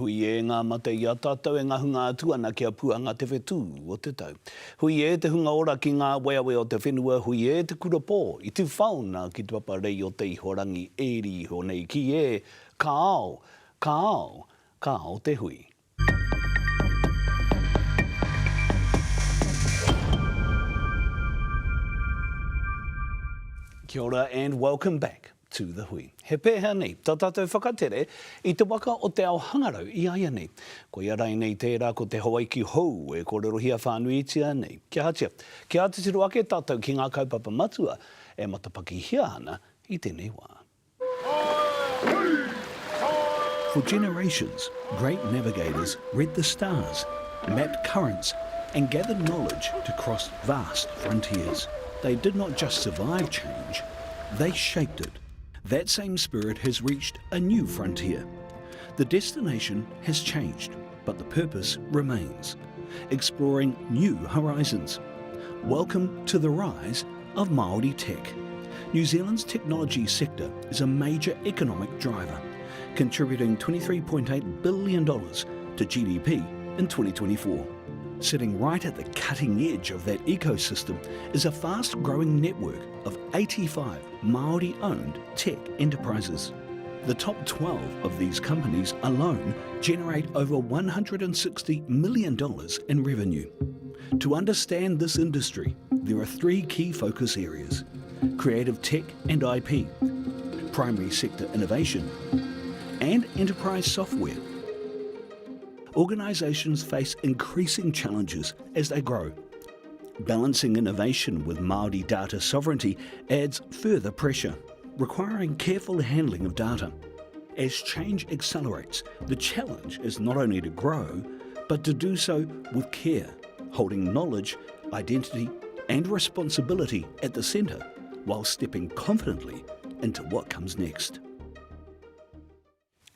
Hui e ngā mate i a tātou e ngā hunga atuana kia puanga te whetū o te tau. Hui e te hunga ora ki ngā weawe o te whenua, hui e te kura pō i te whauna ki te paparei o te ihorangi eri ho nei ki e ka ao te hui. Kia ora and welcome back to the hui. He pēhea nei, tā tātou whakatere i te waka o te ao hangarau i aia nei. Ko ia rai nei tērā ko te Hawaii hou e kōrerohia whānuitia nei. Kia hatia, kia atitiru ake tātou ki ngā kaupapa matua e matapaki hia ana i tēnei wā. For generations, great navigators read the stars, mapped currents and gathered knowledge to cross vast frontiers. They did not just survive change, they shaped it. That same spirit has reached a new frontier. The destination has changed, but the purpose remains, exploring new horizons. Welcome to the rise of Māori tech. New Zealand's technology sector is a major economic driver, contributing $23.8 billion to GDP in 2024. Sitting right at the cutting edge of that ecosystem is a fast-growing network of 85 Māori-owned tech enterprises. The top 12 of these companies alone generate over $160 million in revenue. To understand this industry, there are three key focus areas: creative tech and IP, primary sector innovation, and enterprise software. Organisations face increasing challenges as they grow. Balancing innovation with Māori data sovereignty adds further pressure, requiring careful handling of data. As change accelerates, the challenge is not only to grow, but to do so with care, holding knowledge, identity and responsibility at the centre, while stepping confidently into what comes next.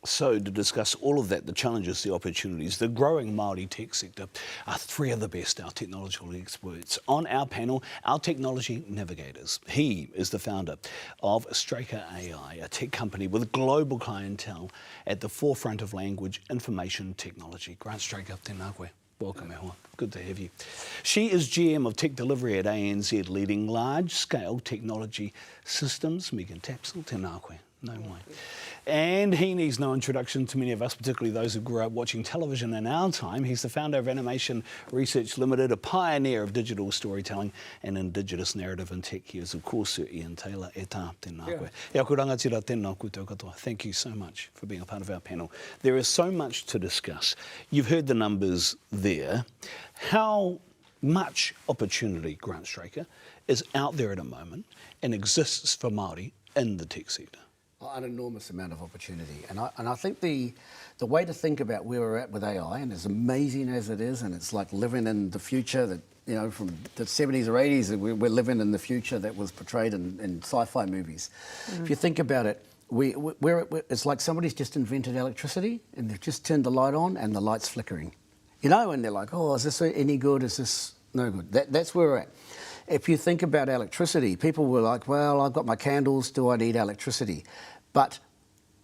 So to discuss all of that, the challenges, the opportunities, the growing Māori tech sector, are three of the best, our technological experts. On our panel, our technology navigators. He is the founder of Straker AI, a tech company with global clientele at the forefront of language information technology. Grant Straker, tēnā koe. Welcome, Ehua. Good to have you. She is GM of Tech Delivery at ANZ, leading large-scale technology systems. Megan Tapsell, tēnā koe. No way. And he needs no introduction to many of us, particularly those who grew up watching television in our time. He's the founder of Animation Research Limited, a pioneer of digital storytelling and indigenous narrative in tech. He is, of course, Sir Ian Taylor. E tā, tēnā koe. E aku rangatira tēnā koutou katoa. Thank you so much for being a part of our panel. There is so much to discuss. You've heard the numbers there. How much opportunity, Grant Straker, is out there at the moment and exists for Māori in the tech sector? An enormous amount of opportunity, and I think the way to think about where we're at with AI, and as amazing as it is, and it's like living in the future that, you know, from the 70s or 80s, we're living in the future that was portrayed in sci-fi movies. If you think about it, it's like somebody's just invented electricity and they've just turned the light on and the light's flickering, you know, and they're like, oh, is this any good? Is this no good? That's where we're at. If you think about electricity, people were like, well, I've got my candles, do I need electricity? But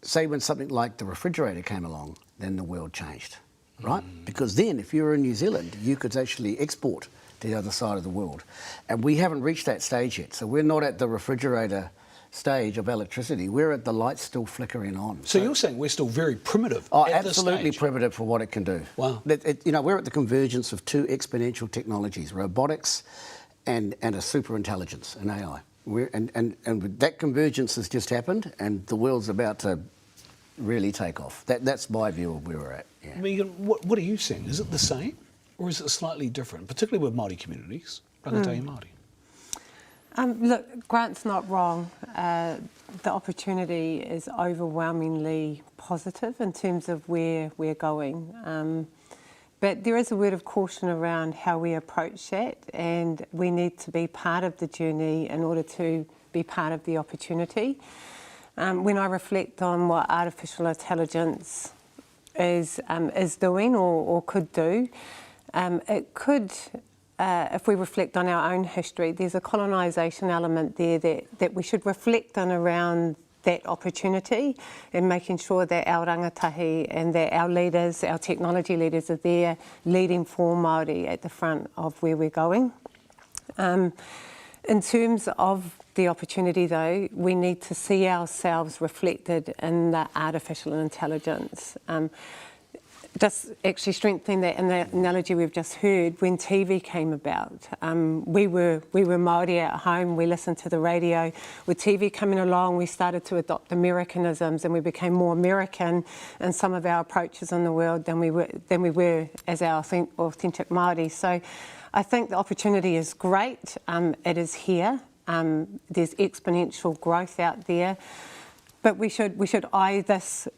say when something like the refrigerator came along, then the world changed, right? Because then if you were in New Zealand, you could actually export to the other side of the world. And we haven't reached that stage yet. So we're not at the refrigerator stage of electricity. We're at the lights still flickering on. So you're saying we're still very primitive Oh, at absolutely this stage. primitive for what it can do. Wow. You know, we're at the convergence of two exponential technologies, robotics and a super intelligence, an AI. And that convergence has just happened, and the world's about to really take off. That's my view of where we're at. Yeah. Megan, what are you seeing? Is it the same, or is it slightly different, particularly with Māori communities? Rangatahi Māori. Look, Grant's not wrong. The opportunity is overwhelmingly positive in terms of where we're going. But there is a word of caution around how we approach that, and we need to be part of the journey in order to be part of the opportunity. When I reflect on what artificial intelligence is doing or could do, it could, if we reflect on our own history, there's a colonisation element there that we should reflect on around that opportunity and making sure that our rangatahi and that our leaders, our technology leaders are there leading for Māori at the front of where we're going. In terms of the opportunity though, we need to see ourselves reflected in the artificial intelligence. Just actually strengthening that in the analogy we've just heard, when TV came about, we were Māori at home, we listened to the radio. With TV coming along, we started to adopt Americanisms and we became more American in some of our approaches in the world than we were as our authentic Māori. So I think the opportunity is great, it is here, there's exponential growth out there. But we should eye this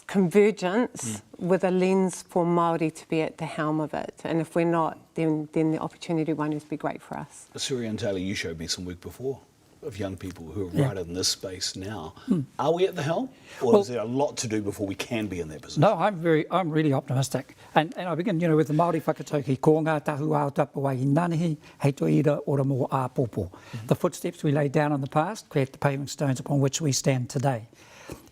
convergence with a lens for Māori to be at the helm of it. And if we're not, then the opportunity won't just be great for us. Surya and Taylor, you showed me some work before of young people who are right in this space now. Are we at the helm? Or is there a lot to do before we can be in that position? No, I'm really optimistic. And I begin, with the Māori whakatauki, ko ngā tahu ao tapawai I nanihi, hei to ira ora mō āpopo. The footsteps we laid down in the past create the paving stones upon which we stand today.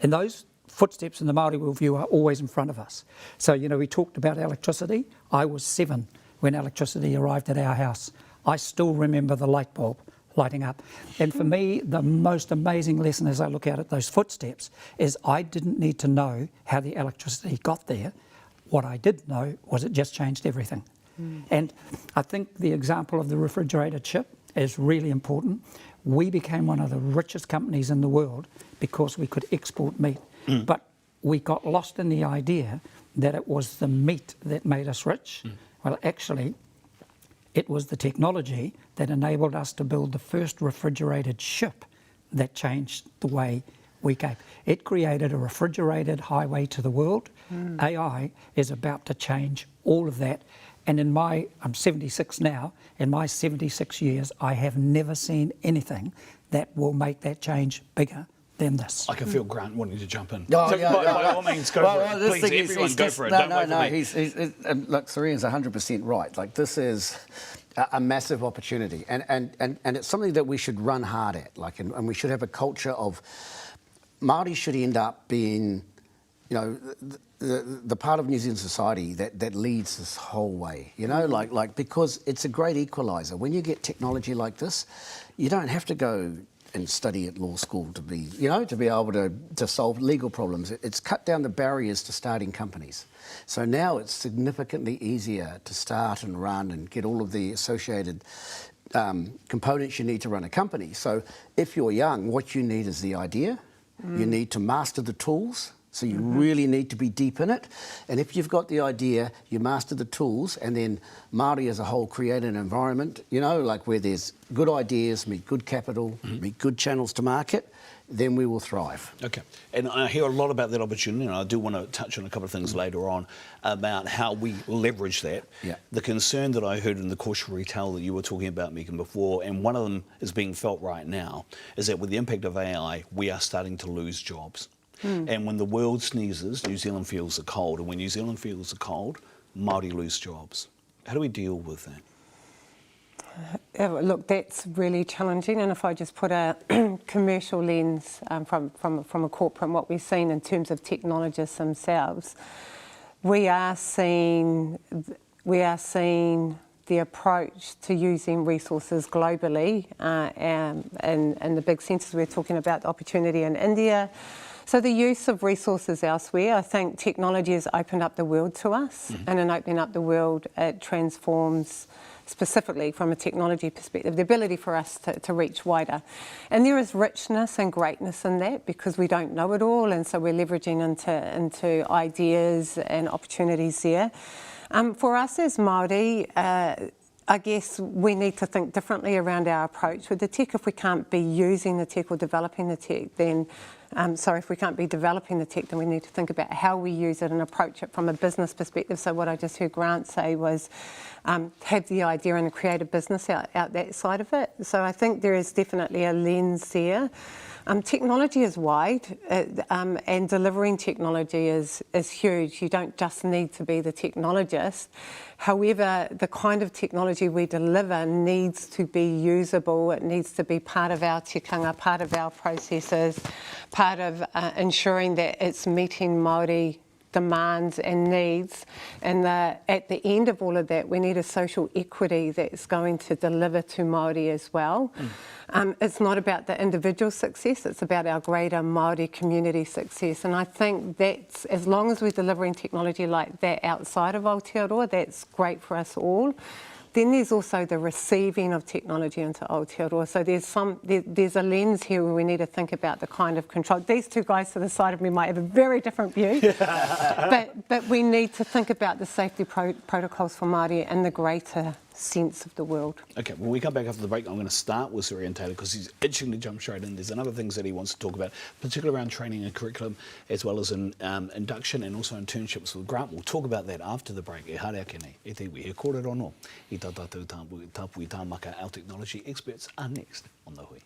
And those footsteps in the Māori worldview are always in front of us. So, we talked about electricity. I was 7 when electricity arrived at our house. I still remember the light bulb lighting up. And for me, the most amazing lesson as I look out at those footsteps is I didn't need to know how the electricity got there. What I did know was it just changed everything. And I think the example of the refrigerated ship is really important. We became one of the richest companies in the world because we could export meat. But we got lost in the idea that it was the meat that made us rich. Well, actually, it was the technology that enabled us to build the first refrigerated ship that changed the way we gave. It created a refrigerated highway to the world. AI is about to change all of that. And I'm 76 now, in my 76 years, I have never seen anything that will make that change bigger than this. I can feel Grant wanting to jump in. Oh, So yeah, by all means, go for it. Please, everyone, go for it. Don't wait for me. Look, Surian's 100% right. Like, this is a massive opportunity, and it's something that we should run hard at. Like, and we should have a culture of Māori should end up being, the part of New Zealand society that leads this whole way. Like because it's a great equaliser. When you get technology like this, you don't have to go and study at law school to be able to solve legal problems. It's cut down the barriers to starting companies. So now it's significantly easier to start and run and get all of the associated components you need to run a company. So if you're young, what you need is the idea. You need to master the tools. So you really need to be deep in it. And if you've got the idea, you master the tools, and then Māori as a whole create an environment, like where there's good ideas, meet good capital, meet good channels to market, then we will thrive. Okay. And I hear a lot about that opportunity, and I do want to touch on a couple of things later on about how we leverage that. Yeah. The concern that I heard in the cautionary tale that you were talking about, Megan, before, and one of them is being felt right now, is that with the impact of AI, we are starting to lose jobs. And when the world sneezes, New Zealand feels the cold. And when New Zealand feels the cold, Māori lose jobs. How do we deal with that? Look, that's really challenging. And if I just put a commercial lens from a corporate, what we've seen in terms of technologists themselves, we are seeing the approach to using resources globally, and the big centres we're talking about, the opportunity in India. So the use of resources elsewhere, I think technology has opened up the world to us, and in opening up the world, it transforms, specifically from a technology perspective, the ability for us to reach wider. And there is richness and greatness in that because we don't know it all, and so we're leveraging into ideas and opportunities there. For us as Māori, I guess we need to think differently around our approach with the tech. If we can't be using the tech or developing the tech, then if we can't be developing the tech, then we need to think about how we use it and approach it from a business perspective. So what I just heard Grant say was have the idea and create a business out that side of it. So I think there is definitely a lens there. Technology is wide, and delivering technology is huge. You don't just need to be the technologist. However, the kind of technology we deliver needs to be usable. It needs to be part of our tikanga, part of our processes, part part of ensuring that it's meeting Māori demands and needs, and at the end of all of that we need a social equity that's going to deliver to Māori as well. It's not about the individual success, it's about our greater Māori community success, and I think that's, as long as we're delivering technology like that outside of Aotearoa, that's great for us all. Then there's also the receiving of technology into Aotearoa. So there's a lens here where we need to think about the kind of control. These two guys to the side of me might have a very different view, but we need to think about the safety protocols for Māori in the greater sense of the world. Okay, when we come back after the break, I'm going to start with Sir Ian Taylor because he's itching to jump straight in. There's another things that he wants to talk about, particularly around training and curriculum, as well as in induction and also internships with Grant. We'll talk about that after the break. E haere ake nei, e te iwi, he kōrero no. I tā tātou tāpui tāmaka, our technology experts are next on The Hui.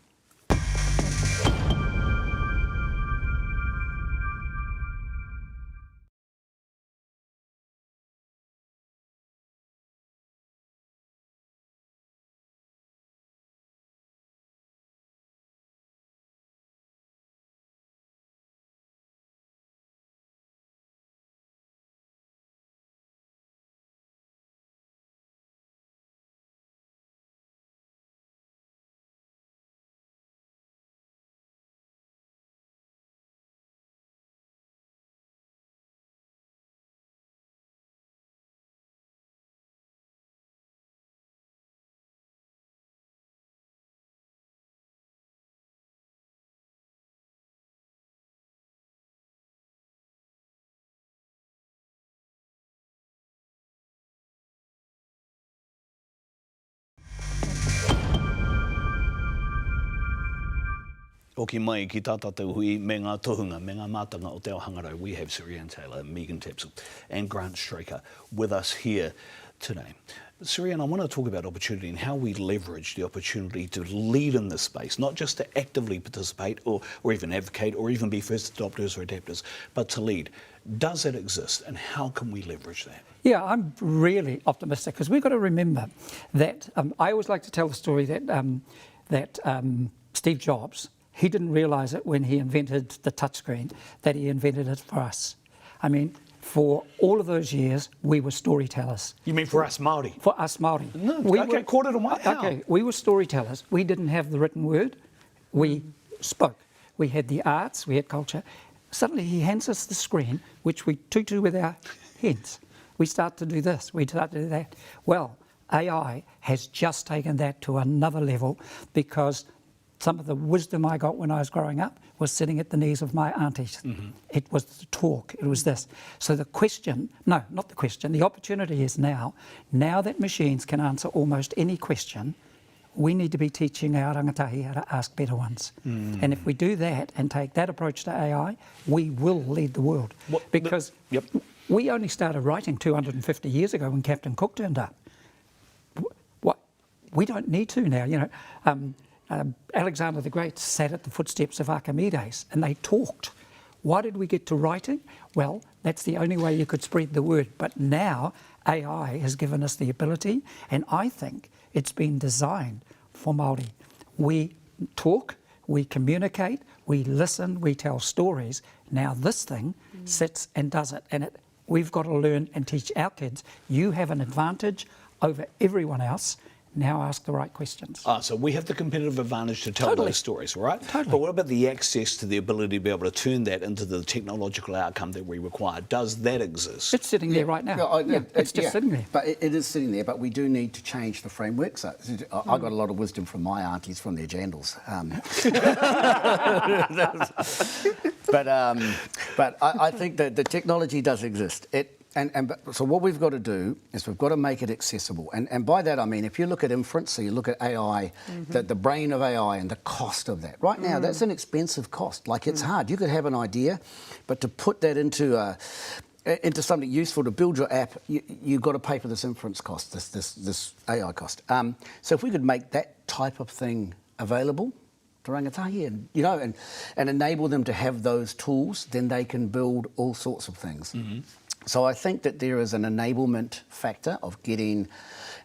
Oki mai ki tā tātou hui me ngā tohunga, me ngā mātanga o te ao hangarau. We have Sir Ian Taylor, Megan Tapsell and Grant Straker with us here today. Sir Ian, I want to talk about opportunity and how we leverage the opportunity to lead in this space, not just to actively participate or even advocate or even be first adopters or adapters, but to lead. Does that exist and how can we leverage that? Yeah, I'm really optimistic because we've got to remember that I always like to tell the story that Steve Jobs, he didn't realise it when he invented the touchscreen, that he invented it for us. I mean, for all of those years, we were storytellers. You mean for us Māori? For us Māori. No, we okay, quarter to one. Okay, we were storytellers. We didn't have the written word. We spoke. We had the arts, we had culture. Suddenly he hands us the screen, which we tutu with our heads. We start to do this, we start to do that. Well, AI has just taken that to another level because some of the wisdom I got when I was growing up was sitting at the knees of my aunties. Mm-hmm. It was the talk, it was this. So the question, no, not the question, the opportunity is now that machines can answer almost any question, we need to be teaching our rangatahi how to ask better ones. Mm. And if we do that and take that approach to AI, we will lead the world. Because we only started writing 250 years ago when Captain Cook turned up. We don't need to now, you know. Alexander the Great sat at the footsteps of Archimedes and they talked. Why did we get to writing? Well, that's the only way you could spread the word. But now AI has given us the ability, and I think it's been designed for Māori. We talk, we communicate, we listen, we tell stories. Now this thing sits and does it. And we've got to learn and teach our kids, you have an advantage over everyone else. Now ask the right questions. So we have the competitive advantage to tell those stories, right? Totally. But what about the access to the ability to be able to turn that into the technological outcome that we require? Does that exist? It's sitting there right now. It's just sitting there. But it is sitting there, but we do need to change the framework. So I got a lot of wisdom from my aunties from their jandals. But I think that the technology does exist. So what we've got to do is we've got to make it accessible. And by that I mean, if you look at inference, so you look at AI, the brain of AI and the cost of that. Right now, that's an expensive cost. Like, it's hard. You could have an idea, but to put that into something useful to build your app, you've got to pay for this inference cost, this AI cost. So if we could make that type of thing available to rangatahi and, you know, and enable them to have those tools, then they can build all sorts of things. So I think that there is an enablement factor of getting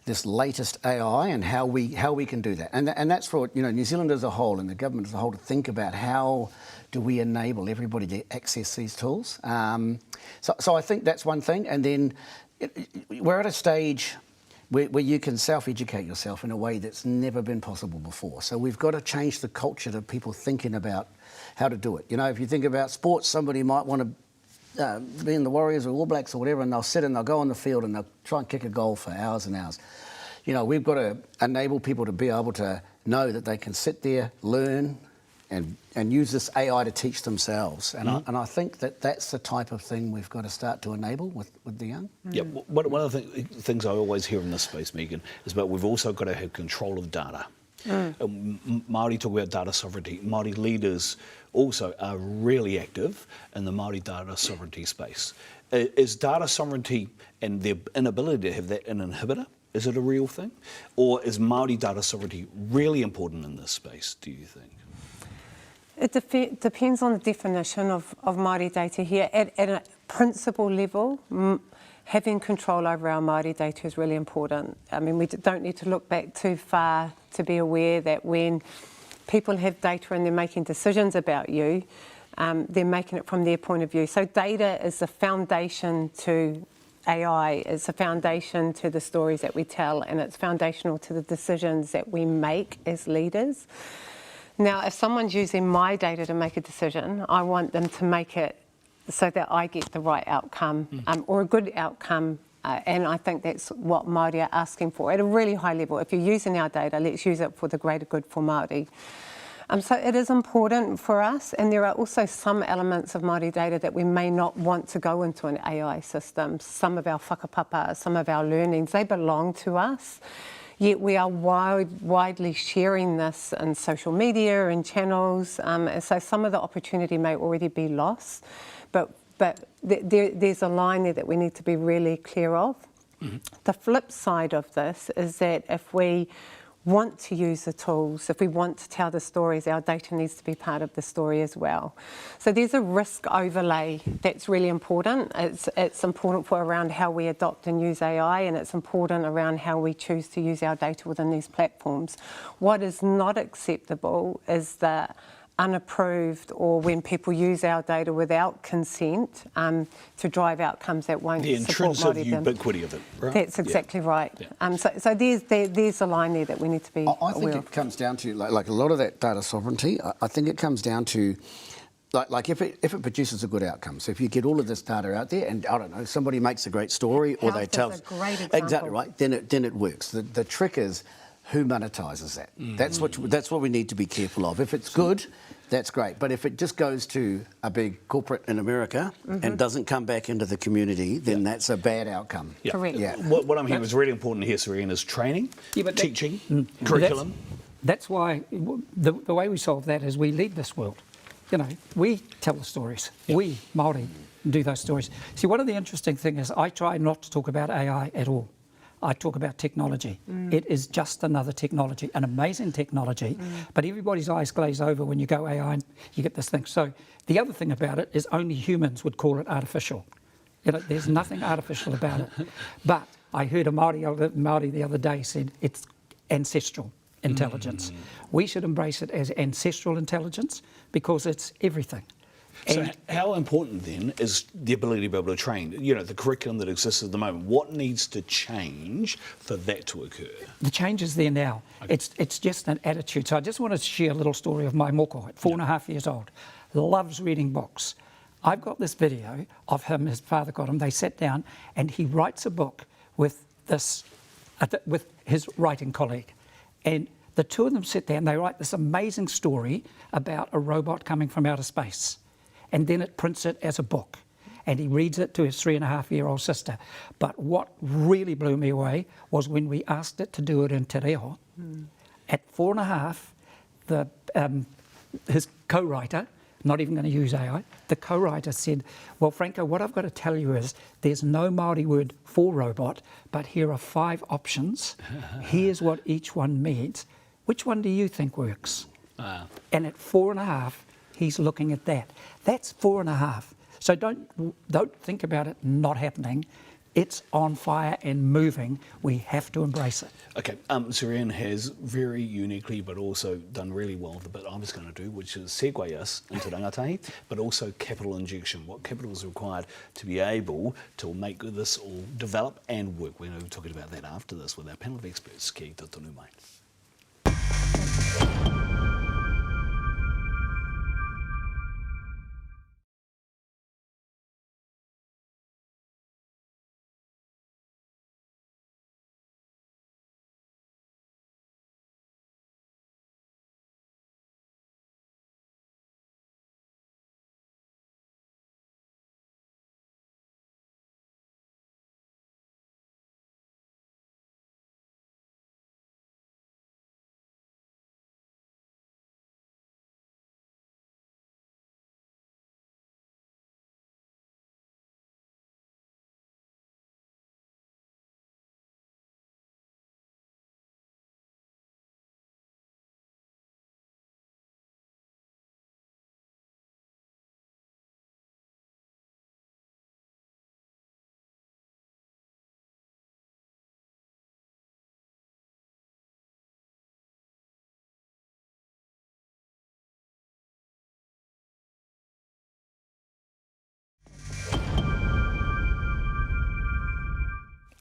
this latest AI and how we can do that. And that's for, you know, New Zealand as a whole and the government as a whole to think about how do we enable everybody to access these tools. So I think that's one thing. And then we're at a stage where you can self-educate yourself in a way that's never been possible before. So we've got to change the culture to people thinking about how to do it. You know, if you think about sports, somebody might want to be in the Warriors or All Blacks or whatever, and they'll sit and they'll go on the field and they'll try and kick a goal for hours and hours. You know, we've got to enable people to be able to know that they can sit there, learn, and use this AI to teach themselves. And, I think that that's the type of thing we've got to start to enable with the young. Yeah, one of the things I always hear in this space, Megan, is about we've also got to have control of data. Māori talk about data sovereignty. Māori leaders also are really active in the Māori data sovereignty space. Is data sovereignty and their inability to have that an inhibitor? Is it a real thing? Or is Māori data sovereignty really important in this space, do you think? It depends on the definition of Māori data here. At a principle level, having control over our Māori data is really important. I mean, we don't need to look back too far to be aware that when people have data and they're making decisions about you, they're making it from their point of view. So data is the foundation to AI, it's a foundation to the stories that we tell, and it's foundational to the decisions that we make as leaders. Now, if someone's using my data to make a decision, I want them to make it so that I get the right outcome or a good outcome. And I think that's what Māori are asking for at a really high level. If you're using our data, let's use it for the greater good for Māori. So it is important for us, and there are also some elements of Māori data that we may not want to go into an AI system. Some of our whakapapa, some of our learnings, they belong to us. Yet we are widely sharing this in social media and channels, and so some of the opportunity may already be lost. But there's a line there that we need to be really clear of. The flip side of this is that if we want to use the tools, if we want to tell the stories, our data needs to be part of the story as well. So there's a risk overlay that's really important. It's important for around how we adopt and use AI, and it's important around how we choose to use our data within these platforms. What is not acceptable is that unapproved or when people use our data without consent to drive outcomes that won't support Māori. The intrinsic ubiquity of it, right? That's exactly right. Yeah. So there's a line there that we need to be I think it comes down to, like a lot of that data sovereignty, I think it comes down to, like if it produces a good outcome. So if you get all of this data out there and, I don't know, somebody makes a great story or they tell... Health is a great example. Exactly right, then it works. The trick is, who monetises that? That's what we need to be careful of. If it's good, that's great. But if it just goes to a big corporate in America and doesn't come back into the community, then that's a bad outcome. Yeah. Correct. Yeah. What I'm hearing is really important here, Serena, is training, teaching, curriculum. That's why the way we solve that is we lead this world. You know, we tell the stories. We, Māori, do those stories. See, one of the interesting things is I try not to talk about AI at all. I talk about technology. It is just another technology, an amazing technology, but everybody's eyes glaze over when you go AI and you get this thing. So the other thing about it is only humans would call it artificial. You know, there's nothing artificial about it. But I heard a Māori the other day said it's ancestral intelligence. We should embrace it as ancestral intelligence because it's everything. So how important then is the ability to be able to train? You know, the curriculum that exists at the moment, what needs to change for that to occur? The change is there now. Okay. It's just an attitude. So I just want to share a little story of my moko at 4.5 years old. Loves reading books. I've got this video of him, his father got him, they sat down and he writes a book with his writing colleague. And the two of them sit there and they write this amazing story about a robot coming from outer space. And then it prints it as a book. And he reads it to his 3.5-year-old sister. But what really blew me away was when we asked it to do it in te reo. At 4.5, his co-writer, not even going to use AI, the co-writer said, well, Franco, what I've got to tell you is there's no Māori word for robot, but here are 5 options. Here's what each one means. Which one do you think works? And at 4.5, he's looking at that. That's 4.5. So don't think about it not happening. It's on fire and moving. We have to embrace it. Okay, Sirian has very uniquely but also done really well the bit I was going to do, which is segue us into rangatahi, but also capital injection. What capital is required to be able to make this all develop and work? We're going to be talking about that after this with our panel of experts. Ki te tonu mai.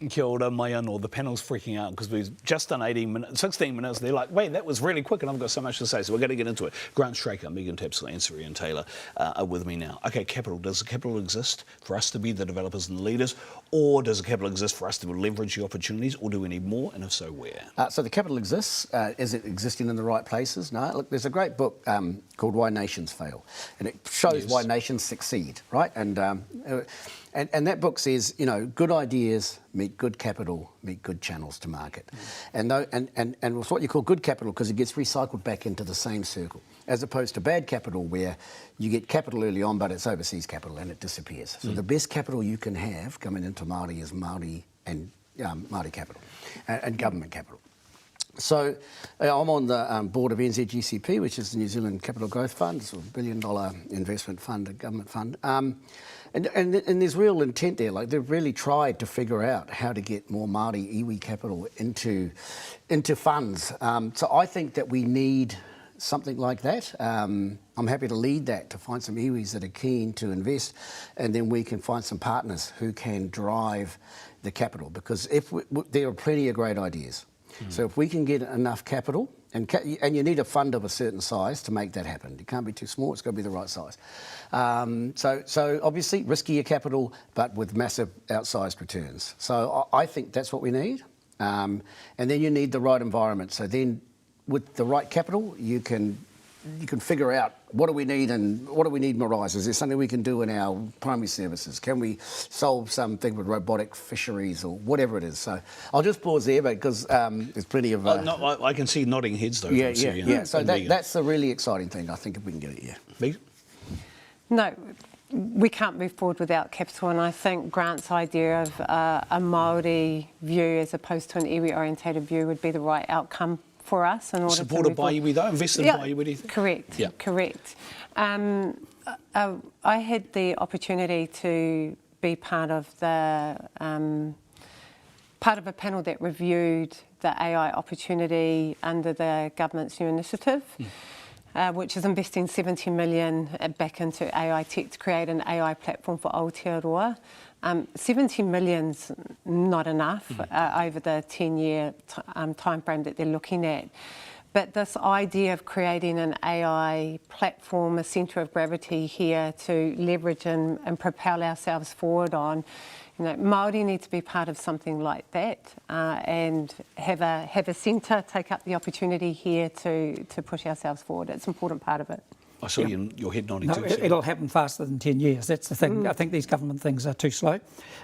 Kia ora, mai anō. The panel's freaking out because we've just done 16 minutes. They're like, wait, that was really quick and I've got so much to say. So we're going to get into it. Grant Straker, Megan Tapsell and Sirian Taylor are with me now. Okay, capital. Does the capital exist for us to be the developers and the leaders, or does the capital exist for us to leverage the opportunities, or do we need more, and if so, where? So the capital exists. Is it existing in the right places? No. Look, there's a great book called Why Nations Fail, and it shows why nations succeed, right? And that book says, you know, good ideas meet good capital, meet good channels to market. And it's what you call good capital because it gets recycled back into the same circle, as opposed to bad capital where you get capital early on, but it's overseas capital and it disappears. So the best capital you can have coming into Māori is Māori and Māori capital and government capital. So I'm on the board of NZGCP, which is the New Zealand Capital Growth Fund. It's a $1 billion investment fund, a government fund. And there's real intent there. Like they've really tried to figure out how to get more Māori iwi capital into funds. So I think that we need something like that. I'm happy to lead that, to find some iwis that are keen to invest, and then we can find some partners who can drive the capital. Because there are plenty of great ideas. So if we can get enough capital, and you need a fund of a certain size to make that happen. It can't be too small, it's got to be the right size. So obviously riskier capital, but with massive outsized returns. So I think that's what we need. And then you need the right environment. So then with the right capital, you can figure out what do we need and what do we need more eyes. Is there something we can do in our primary services? Can we solve something with robotic fisheries or whatever it is? So I'll just pause there because there's plenty of... No, I can see nodding heads though. Yeah. So that's the really exciting thing, I think, if we can get it, yeah. Me? No, we can't move forward without capital, and I think Grant's idea of a Māori view as opposed to an iwi-orientated view would be the right outcome for us in order supported to by iwi though, invested by iwi, do you think? Correct. Yeah. Correct. I had the opportunity to be part of a panel that reviewed the AI opportunity under the government's new initiative, which is investing 70 million back into AI tech to create an AI platform for Aotearoa. 70 million's not enough over the 10-year time frame that they're looking at. But this idea of creating an AI platform, a centre of gravity here to leverage and propel ourselves forward on, you know, Māori need to be part of something like that and have a centre, take up the opportunity here to push ourselves forward. It's an important part of it. I saw your head nodding No, too. it'll happen faster than 10 years. That's the thing. I think these government things are too slow.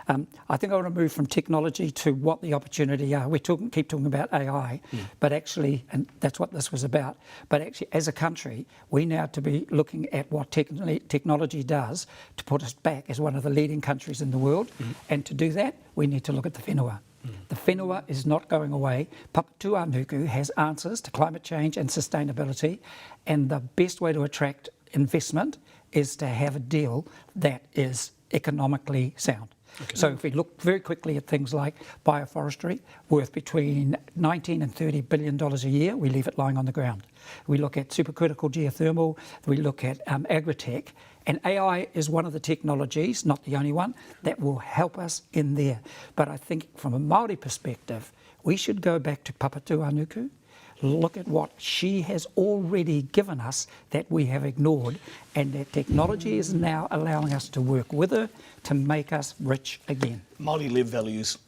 I think I want to move from technology to what the opportunity are. We keep talking about AI, but actually, and that's what this was about, but actually as a country, we now have to be looking at what technology does to put us back as one of the leading countries in the world. And to do that, we need to look at the whenua. The whenua is not going away. Papatūānuku has answers to climate change and sustainability, and the best way to attract investment is to have a deal that is economically sound. So if we look very quickly at things like bioforestry, worth between $19 and $30 billion a year, we leave it lying on the ground. We look at supercritical geothermal, we look at agritech, and AI is one of the technologies, not the only one, that will help us in there. But I think from a Māori perspective, we should go back to Papatūānuku, look at what she has already given us that we have ignored, and that technology is now allowing us to work with her to make us rich again. Māori-led values,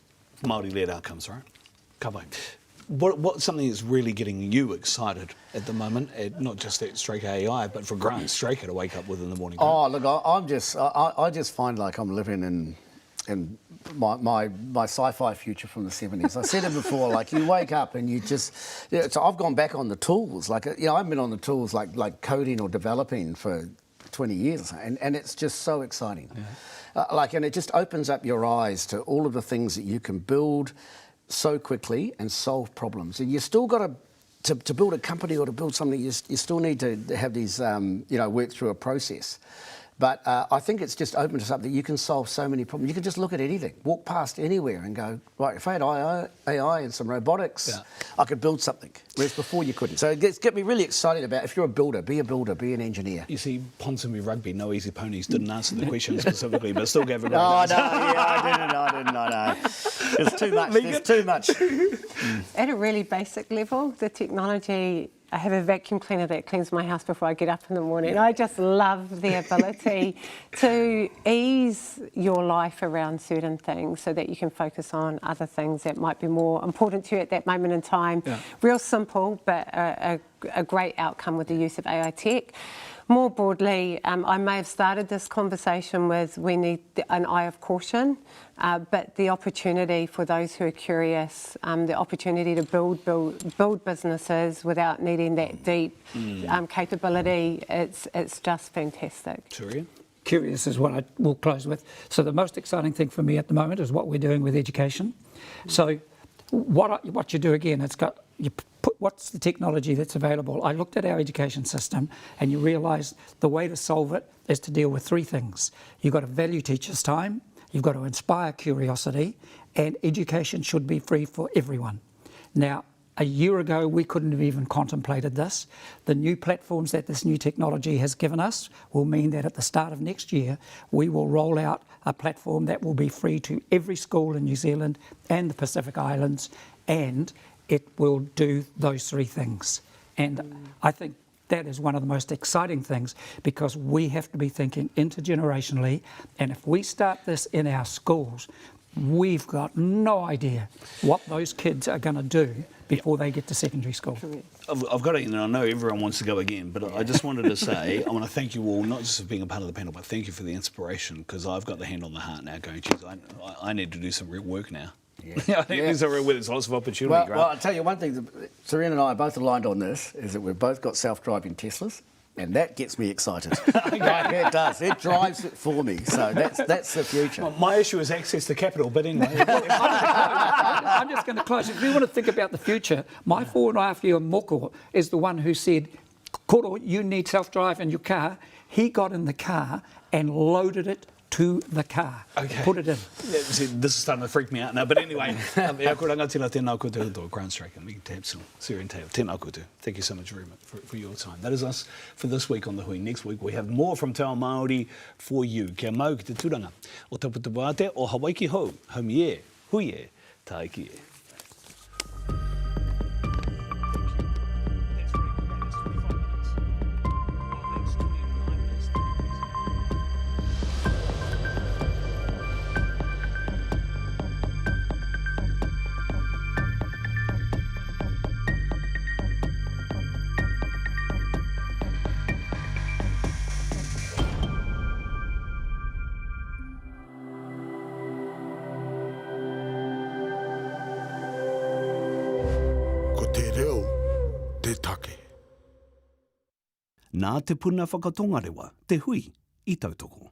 Māori-led outcomes, right? Ka pai. What's something that's really getting you excited at the moment, not just at Straker AI, but for Grant Straker to wake up with in the morning? Oh, look, I just find like I'm living in my sci-fi future from the 70s. I said it before, like you wake up and you just, so I've gone back on the tools. Like, I've been on the tools like coding or developing for 20 years, and it's just so exciting. Yeah. And it just opens up your eyes to all of the things that you can build so quickly and solve problems. And you still got to build a company or to build something, you still need to have these, work through a process. But I think it's just opened us up that you can solve so many problems. You can just look at anything, walk past anywhere and go, right, if I had AI and some robotics, I could build something, whereas before you couldn't. So it's got me really excited about, if you're a builder, be an engineer. You see, Ponsonby Rugby, no easy ponies, didn't answer the question specifically, but still gave it a I didn't. There's too much, there's too much. At a really basic level, the technology, I have a vacuum cleaner that cleans my house before I get up in the morning. I just love the ability to ease your life around certain things so that you can focus on other things that might be more important to you at that moment in time. Yeah. Real simple, but a great outcome with the use of AI tech. More broadly, I may have started this conversation with we need an eye of caution, but the opportunity for those who are curious, the opportunity to build businesses without needing that deep capability, it's just fantastic. Sure. Curious is what I will close with. So the most exciting thing for me at the moment is what we're doing with education. So what you do again, what's the technology that's available? I looked at our education system and you realise the way to solve it is to deal with three things. You've got to value teachers' time, you've got to inspire curiosity, and education should be free for everyone. Now, a year ago, we couldn't have even contemplated this. The new platforms that this new technology has given us will mean that at the start of next year, we will roll out a platform that will be free to every school in New Zealand and the Pacific Islands, and it will do those three things. And I think that is one of the most exciting things, because we have to be thinking intergenerationally, and if we start this in our schools, we've got no idea what those kids are going to do before they get to secondary school. I've got it, and I know everyone wants to go again, but I just wanted to say, I want to thank you all, not just for being a part of the panel, but thank you for the inspiration, because I've got the hand on the heart now going, geez, I need to do some real work now. Yeah. I think there's lots of opportunity. Well, I'll tell you one thing, Serena and I are both aligned on this, is that we've both got self-driving Teslas, and that gets me excited. Like, it does. It drives it for me. So that's the future. Well, my issue is access to capital, but anyway. I'm just going to close. If you want to think about the future, my 4.5-year moko is the one who said, Koro, you need self-drive in your car. He got in the car and loaded it to the car. Okay. Put it in. Yeah, see, this is starting to freak me out now. But anyway, Grant Straker, thank you so much very much for your time. That is us for this week on The Hui. Next week we have more from Te Ao Māori for you. Kia mau ki te turanga o Taputapu Ate o Hawaii ki hou. Haumi e, hui e, taiki e. Nā te puna whakatongarewa, te hui, i tautoko.